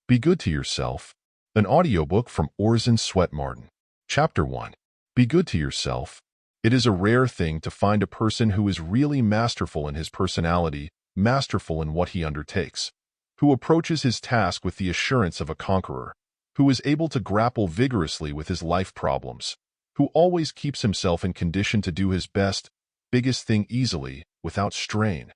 Be Good to Yourself, an audiobook from Orison Swett Marden. Chapter 1. Be Good to Yourself. It is a rare thing to find a person who is really masterful in his personality, masterful in what he undertakes, who approaches his task with the assurance of a conqueror, who is able to grapple vigorously with his life problems, who always keeps himself in condition to do his best, biggest thing easily, without strain,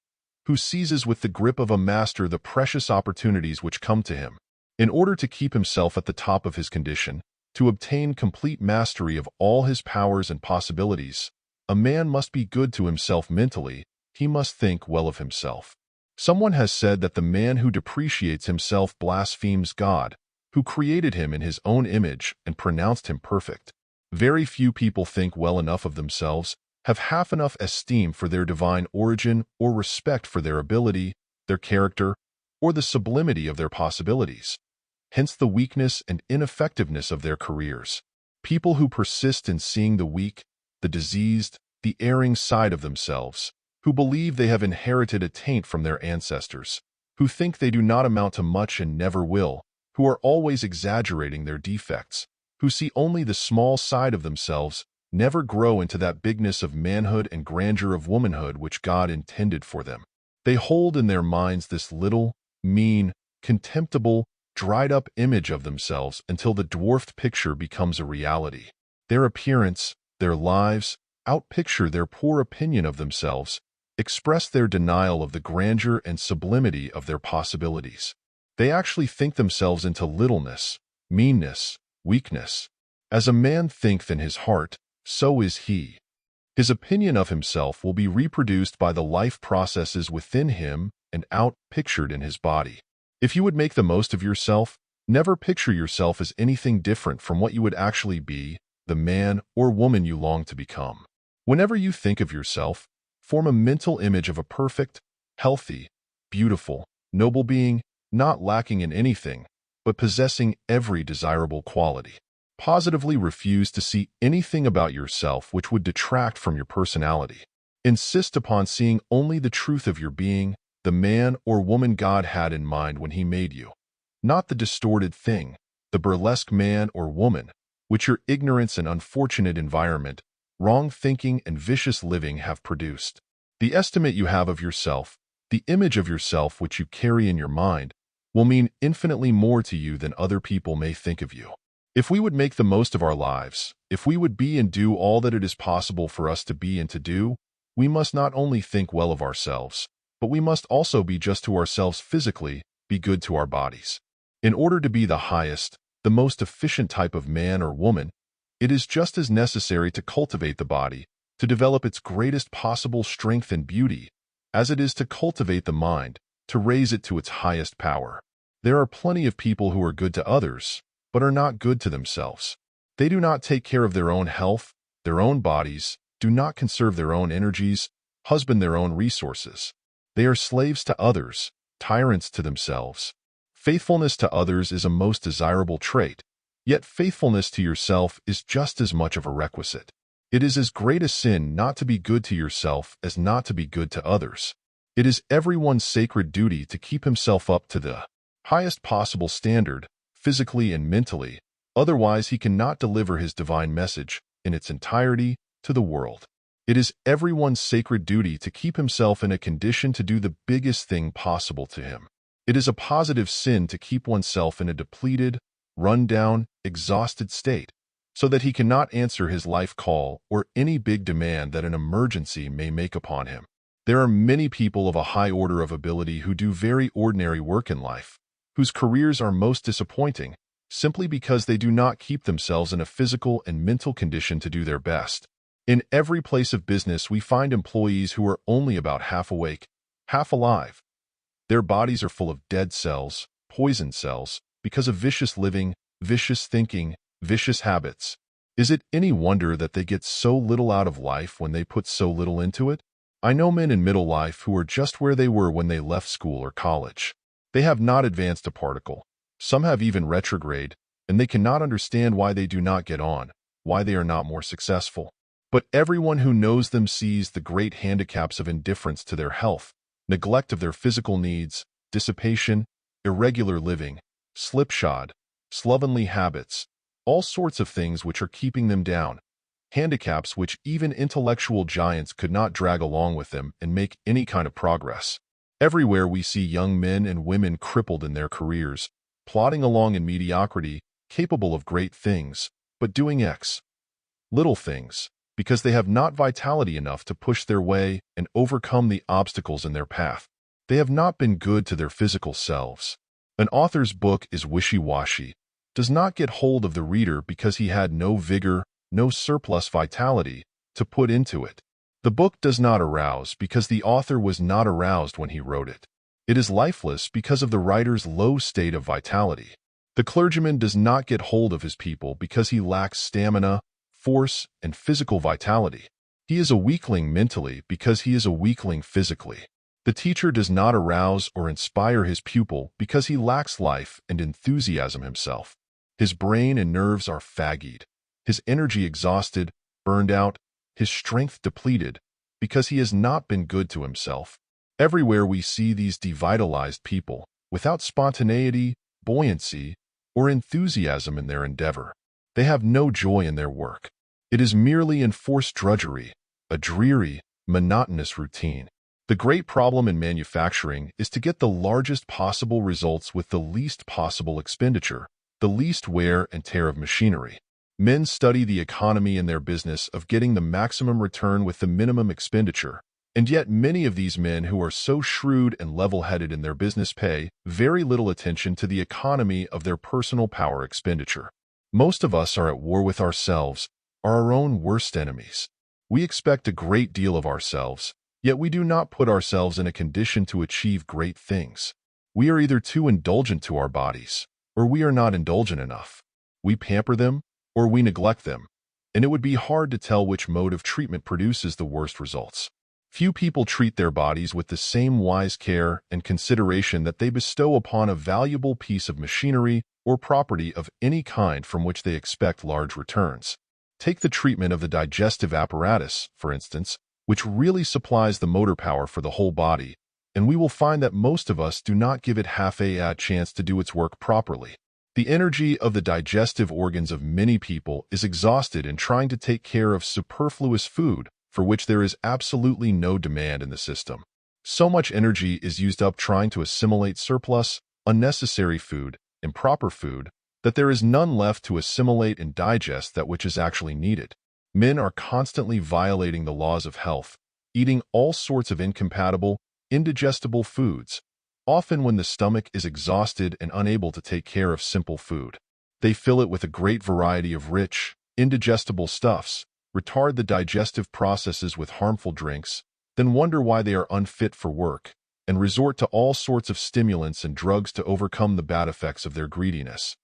who seizes with the grip of a master the precious opportunities which come to him. In order to keep himself at the top of his condition, to obtain complete mastery of all his powers and possibilities, a man must be good to himself mentally. He must think well of himself. Someone has said that the man who depreciates himself blasphemes God, who created him in his own image and pronounced him perfect. Very few people think well enough of themselves, have half enough esteem for their divine origin or respect for their ability, their character, or the sublimity of their possibilities. Hence the weakness and ineffectiveness of their careers. People who persist in seeing the weak, the diseased, the erring side of themselves, who believe they have inherited a taint from their ancestors, who think they do not amount to much and never will, who are always exaggerating their defects, who see only the small side of themselves, never grow into that bigness of manhood and grandeur of womanhood which God intended for them. They hold in their minds this little, mean, contemptible, dried-up image of themselves until the dwarfed picture becomes a reality. Their appearance, their lives, outpicture their poor opinion of themselves, express their denial of the grandeur and sublimity of their possibilities. They actually think themselves into littleness, meanness, weakness. As a man thinketh in his heart, so is he. His opinion of himself will be reproduced by the life processes within him and out-pictured in his body. If you would make the most of yourself, never picture yourself as anything different from what you would actually be, the man or woman you long to become. Whenever you think of yourself, form a mental image of a perfect, healthy, beautiful, noble being, not lacking in anything, but possessing every desirable quality. Positively refuse to see anything about yourself which would detract from your personality. Insist upon seeing only the truth of your being, the man or woman God had in mind when He made you, not the distorted thing, the burlesque man or woman, which your ignorance and unfortunate environment, wrong thinking and vicious living have produced. The estimate you have of yourself, the image of yourself which you carry in your mind, will mean infinitely more to you than other people may think of you. If we would make the most of our lives, if we would be and do all that it is possible for us to be and to do, we must not only think well of ourselves, but we must also be just to ourselves physically, be good to our bodies. In order to be the highest, the most efficient type of man or woman, it is just as necessary to cultivate the body, to develop its greatest possible strength and beauty, as it is to cultivate the mind, to raise it to its highest power. There are plenty of people who are good to others, but are not good to themselves. They do not take care of their own health, their own bodies, do not conserve their own energies, husband their own resources. They are slaves to others, tyrants to themselves. Faithfulness to others is a most desirable trait, yet faithfulness to yourself is just as much of a requisite. It is as great a sin not to be good to yourself as not to be good to others. It is everyone's sacred duty to keep himself up to the highest possible standard, physically and mentally, otherwise he cannot deliver his divine message, in its entirety, to the world. It is everyone's sacred duty to keep himself in a condition to do the biggest thing possible to him. It is a positive sin to keep oneself in a depleted, run-down, exhausted state, so that he cannot answer his life call or any big demand that an emergency may make upon him. There are many people of a high order of ability who do very ordinary work in life, whose careers are most disappointing, simply because they do not keep themselves in a physical and mental condition to do their best. In every place of business we find employees who are only about half awake, half alive. Their bodies are full of dead cells, poison cells, because of vicious living, vicious thinking, vicious habits. Is it any wonder that they get so little out of life when they put so little into it? I know men in middle life who are just where they were when they left school or college. They have not advanced a particle. Some have even retrograde, and they cannot understand why they do not get on, why they are not more successful. But everyone who knows them sees the great handicaps of indifference to their health, neglect of their physical needs, dissipation, irregular living, slipshod, slovenly habits, all sorts of things which are keeping them down, handicaps which even intellectual giants could not drag along with them and make any kind of progress. Everywhere we see young men and women crippled in their careers, plodding along in mediocrity, capable of great things, but doing little things, because they have not vitality enough to push their way and overcome the obstacles in their path. They have not been good to their physical selves. An author's book is wishy-washy, does not get hold of the reader because he had no vigor, no surplus vitality to put into it. The book does not arouse because the author was not aroused when he wrote it. It is lifeless because of the writer's low state of vitality. The clergyman does not get hold of his people because he lacks stamina, force, and physical vitality. He is a weakling mentally because he is a weakling physically. The teacher does not arouse or inspire his pupil because he lacks life and enthusiasm himself. His brain and nerves are fagged, his energy exhausted, burned out, his strength depleted, because he has not been good to himself. Everywhere we see these devitalized people, without spontaneity, buoyancy, or enthusiasm in their endeavor. They have no joy in their work. It is merely enforced drudgery, a dreary, monotonous routine. The great problem in manufacturing is to get the largest possible results with the least possible expenditure, the least wear and tear of machinery. Men study the economy in their business of getting the maximum return with the minimum expenditure, and yet many of these men who are so shrewd and level-headed in their business pay very little attention to the economy of their personal power expenditure. Most of us are at war with ourselves, are our own worst enemies. We expect a great deal of ourselves, yet we do not put ourselves in a condition to achieve great things. We are either too indulgent to our bodies, or we are not indulgent enough. We pamper them, or we neglect them, and it would be hard to tell which mode of treatment produces the worst results. Few people treat their bodies with the same wise care and consideration that they bestow upon a valuable piece of machinery or property of any kind from which they expect large returns. Take the treatment of the digestive apparatus, for instance, which really supplies the motor power for the whole body, and we will find that most of us do not give it half a chance to do its work properly. The energy of the digestive organs of many people is exhausted in trying to take care of superfluous food for which there is absolutely no demand in the system. So much energy is used up trying to assimilate surplus, unnecessary food, improper food, that there is none left to assimilate and digest that which is actually needed. Men are constantly violating the laws of health, eating all sorts of incompatible, indigestible foods, often when the stomach is exhausted and unable to take care of simple food. They fill it with a great variety of rich, indigestible stuffs, retard the digestive processes with harmful drinks, then wonder why they are unfit for work, and resort to all sorts of stimulants and drugs to overcome the bad effects of their greediness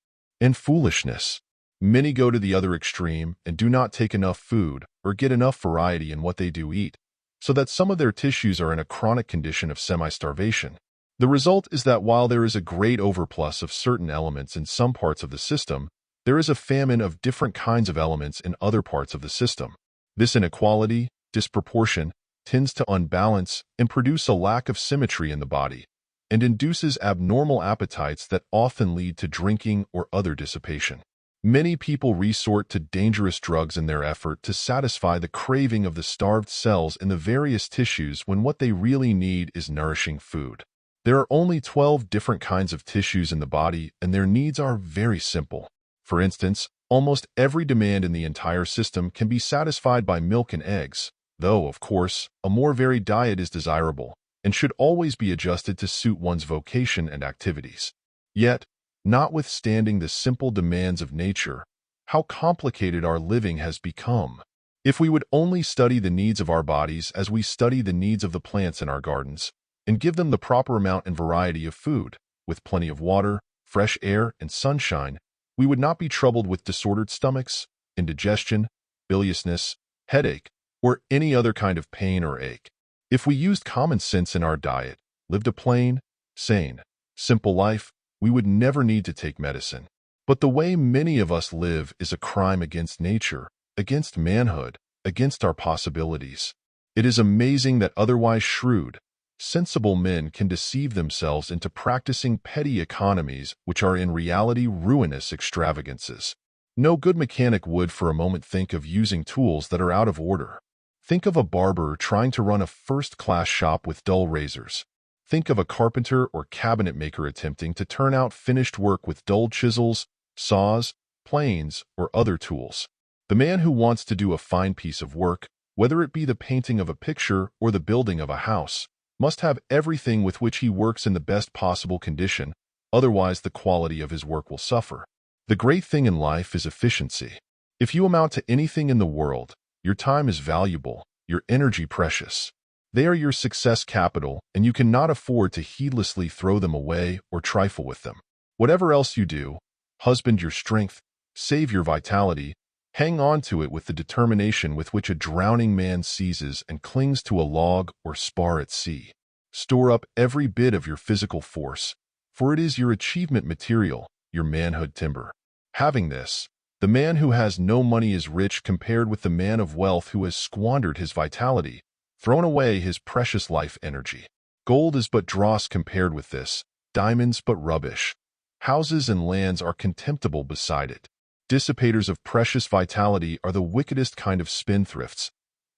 and foolishness. Many go to the other extreme and do not take enough food or get enough variety in what they do eat, so that some of their tissues are in a chronic condition of semi-starvation. The result is that while there is a great overplus of certain elements in some parts of the system, there is a famine of different kinds of elements in other parts of the system. This inequality, disproportion, tends to unbalance and produce a lack of symmetry in the body, and induces abnormal appetites that often lead to drinking or other dissipation. Many people resort to dangerous drugs in their effort to satisfy the craving of the starved cells in the various tissues when what they really need is nourishing food. There are only 12 different kinds of tissues in the body, and their needs are very simple. For instance, almost every demand in the entire system can be satisfied by milk and eggs, though, of course, a more varied diet is desirable and should always be adjusted to suit one's vocation and activities. Yet, notwithstanding the simple demands of nature, how complicated our living has become. If we would only study the needs of our bodies as we study the needs of the plants in our gardens, and give them the proper amount and variety of food, with plenty of water, fresh air, and sunshine, we would not be troubled with disordered stomachs, indigestion, biliousness, headache, or any other kind of pain or ache. If we used common sense in our diet, lived a plain, sane, simple life, we would never need to take medicine. But the way many of us live is a crime against nature, against manhood, against our possibilities. It is amazing that otherwise shrewd, sensible men can deceive themselves into practicing petty economies which are in reality ruinous extravagances. No good mechanic would for a moment think of using tools that are out of order. Think of a barber trying to run a first-class shop with dull razors. Think of a carpenter or cabinet maker attempting to turn out finished work with dull chisels, saws, planes, or other tools. The man who wants to do a fine piece of work, whether it be the painting of a picture or the building of a house, must have everything with which he works in the best possible condition, otherwise the quality of his work will suffer. The great thing in life is efficiency. If you amount to anything in the world, your time is valuable, your energy precious. They are your success capital, and you cannot afford to heedlessly throw them away or trifle with them. Whatever else you do, husband your strength, save your vitality, hang on to it with the determination with which a drowning man seizes and clings to a log or spar at sea. Store up every bit of your physical force, for it is your achievement material, your manhood timber. Having this, the man who has no money is rich compared with the man of wealth who has squandered his vitality, thrown away his precious life energy. Gold is but dross compared with this, diamonds but rubbish. Houses and lands are contemptible beside it. Dissipators of precious vitality are the wickedest kind of spendthrifts.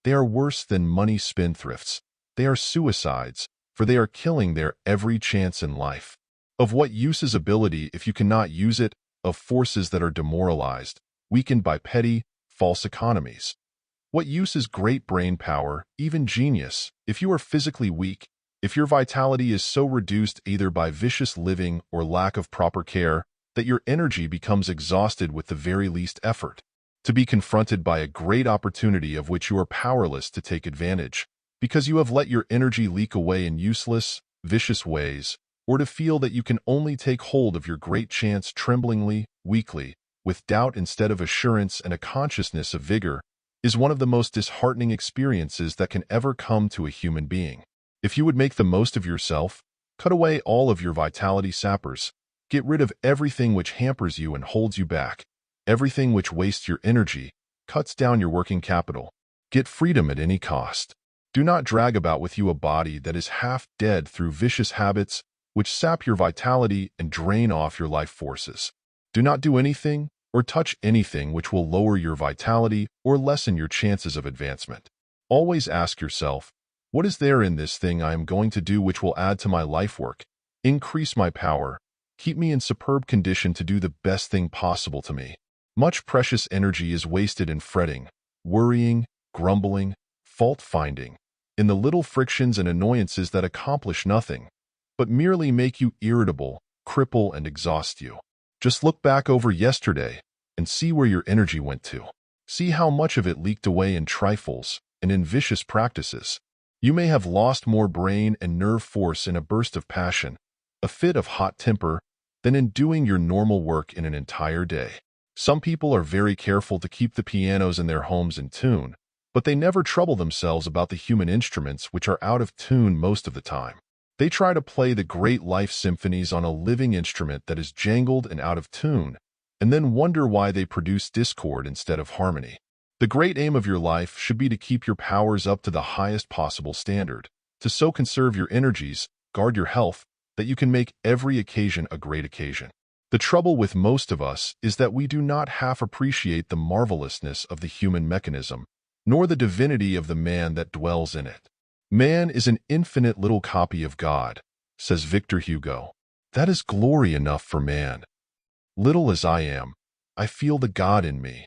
They are worse than money spendthrifts. They are suicides, for they are killing their every chance in life. Of what use is ability if you cannot use it, of forces that are demoralized, weakened by petty, false economies? What use is great brain power, even genius, if you are physically weak, if your vitality is so reduced either by vicious living or lack of proper care, that your energy becomes exhausted with the very least effort? To be confronted by a great opportunity of which you are powerless to take advantage, because you have let your energy leak away in useless, vicious ways, or to feel that you can only take hold of your great chance tremblingly, weakly, with doubt instead of assurance and a consciousness of vigor, is one of the most disheartening experiences that can ever come to a human being. If you would make the most of yourself, cut away all of your vitality sappers. Get rid of everything which hampers you and holds you back, everything which wastes your energy, cuts down your working capital. Get freedom at any cost. Do not drag about with you a body that is half dead through vicious habits which sap your vitality and drain off your life forces. Do not do anything or touch anything which will lower your vitality or lessen your chances of advancement. Always ask yourself, what is there in this thing I am going to do which will add to my life work, increase my power, keep me in superb condition to do the best thing possible to me? Much precious energy is wasted in fretting, worrying, grumbling, fault-finding, in the little frictions and annoyances that accomplish nothing, but merely make you irritable, cripple, and exhaust you. Just look back over yesterday and see where your energy went to. See how much of it leaked away in trifles and in vicious practices. You may have lost more brain and nerve force in a burst of passion, a fit of hot temper, than in doing your normal work in an entire day. Some people are very careful to keep the pianos in their homes in tune, but they never trouble themselves about the human instruments which are out of tune most of the time. They try to play the great life symphonies on a living instrument that is jangled and out of tune, and then wonder why they produce discord instead of harmony. The great aim of your life should be to keep your powers up to the highest possible standard, to so conserve your energies, guard your health, that you can make every occasion a great occasion. The trouble with most of us is that we do not half appreciate the marvelousness of the human mechanism, nor the divinity of the man that dwells in it. Man is an infinite little copy of God, says Victor Hugo. That is glory enough for man. Little as I am, I feel the God in me.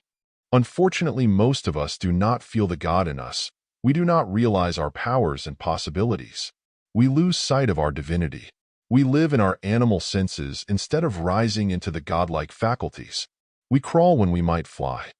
Unfortunately, most of us do not feel the God in us. We do not realize our powers and possibilities. We lose sight of our divinity. We live in our animal senses instead of rising into the godlike faculties. We crawl when we might fly.